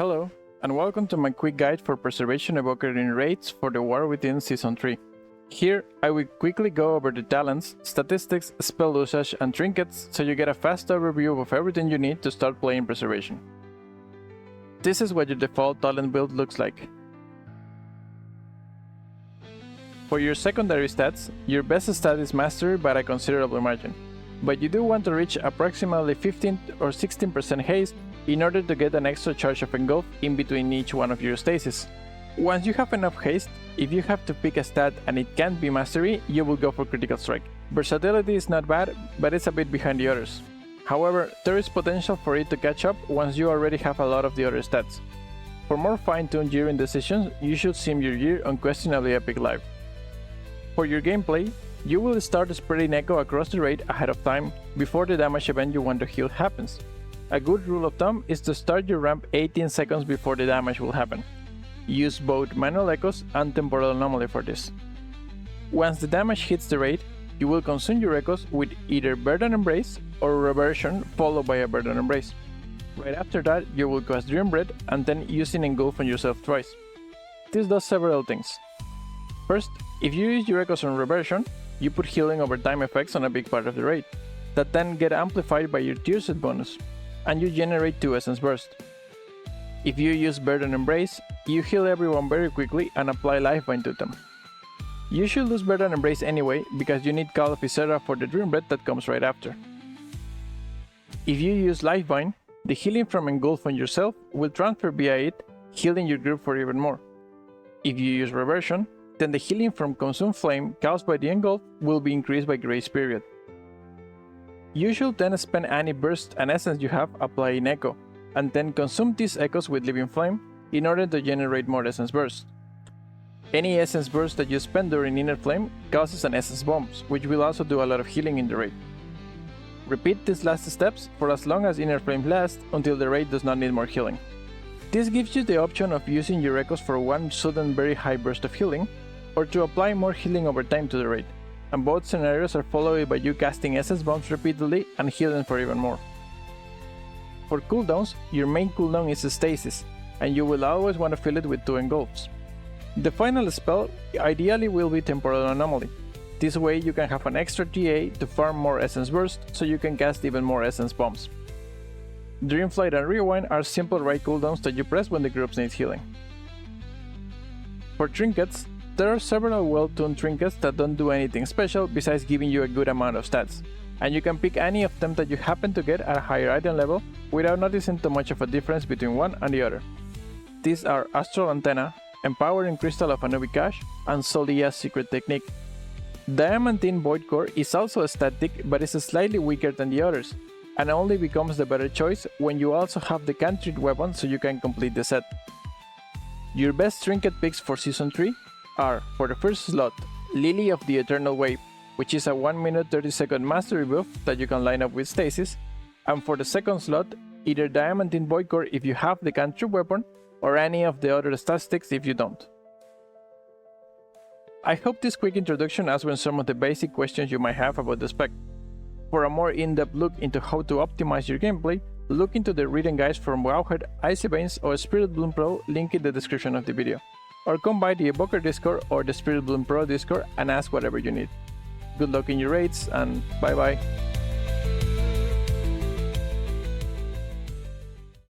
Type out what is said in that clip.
Hello, and welcome to my quick guide for Preservation Evoker in raids for the War Within Season 3. Here, I will quickly go over the talents, statistics, spell usage, and trinkets so you get a fast overview of everything you need to start playing Preservation. This is what your default talent build looks like. For your secondary stats, your best stat is Mastery by a considerable margin, but you do want to reach approximately 15 or 16% haste in order to get an extra charge of engulf in between each one of your stasis. Once you have enough haste, if you have to pick a stat and it can't be Mastery, you will go for Critical Strike. Versatility is not bad, but it's a bit behind the others. However, there is potential for it to catch up once you already have a lot of the other stats. For more fine-tuned gearing decisions, you should sim your gear unquestionably Epic Live. For your gameplay, you will start spreading Echo across the raid ahead of time, before the damage event you want to heal happens. A good rule of thumb is to start your ramp 18 seconds before the damage will happen. Use both Manual Echoes and Temporal Anomaly for this. Once the damage hits the raid, you will consume your Echoes with either Burden Embrace or Reversion followed by a Burden Embrace. Right after that, you will cast Dream Breath and then using Engulf on yourself twice. This does several things. First, if you use your Echoes on Reversion, you put healing over time effects on a big part of the raid, that then get amplified by your tier set bonus, and you generate 2 Essence Burst. If you use Burden Embrace, you heal everyone very quickly and apply Lifeline to them. You should lose Burden Embrace anyway, because you need Call of Ysera for the Dream Breath that comes right after. If you use Lifeline, the healing from Engulf on yourself will transfer via it, healing your group for even more. If you use Reversion, then the healing from Consume Flame caused by the Engulf will be increased by Grace Period. You should then spend any burst and essence you have applying Echo, and then consume these Echoes with Living Flame in order to generate more Essence Burst. Any Essence Burst that you spend during Inner Flame causes an Essence Bomb, which will also do a lot of healing in the raid. Repeat these last steps for as long as Inner Flame lasts until the raid does not need more healing. This gives you the option of using your Echoes for one sudden very high burst of healing, or to apply more healing over time to the raid, and both scenarios are followed by you casting Essence Bombs repeatedly and healing for even more. For cooldowns, your main cooldown is Stasis, and you will always want to fill it with 2 Engulfs. The final spell ideally will be Temporal Anomaly. This way you can have an extra TA to farm more Essence Burst so you can cast even more Essence Bombs. Dreamflight and Rewind are simple raid cooldowns that you press when the groups need healing. For trinkets, there are several well-tuned trinkets that don't do anything special besides giving you a good amount of stats, and you can pick any of them that you happen to get at a higher item level without noticing too much of a difference between one and the other. These are Astral Antenna, Empowering Crystal of Anubikash, and Solia's Secret Technique. Diamantine Void Core is also a static but is slightly weaker than the others, and only becomes the better choice when you also have the Cantrip weapon so you can complete the set. Your best trinket picks for Season 3 are, for the first slot, Lily of the Eternal Wave, which is a 1 minute 30-second mastery buff that you can line up with Stasis, and for the second slot, either Diamantine Void Core if you have the Cantrip weapon, or any of the other statistics if you don't. I hope this quick introduction answers some of the basic questions you might have about the spec. For a more in-depth look into how to optimize your gameplay, look into the written guides from Wowhead, Icy Veins, or Spirit Bloom Pro, link in the description of the video. Or come by the Evoker Discord or the Spirit Bloom Pro Discord and ask whatever you need. Good luck in your raids, and bye bye!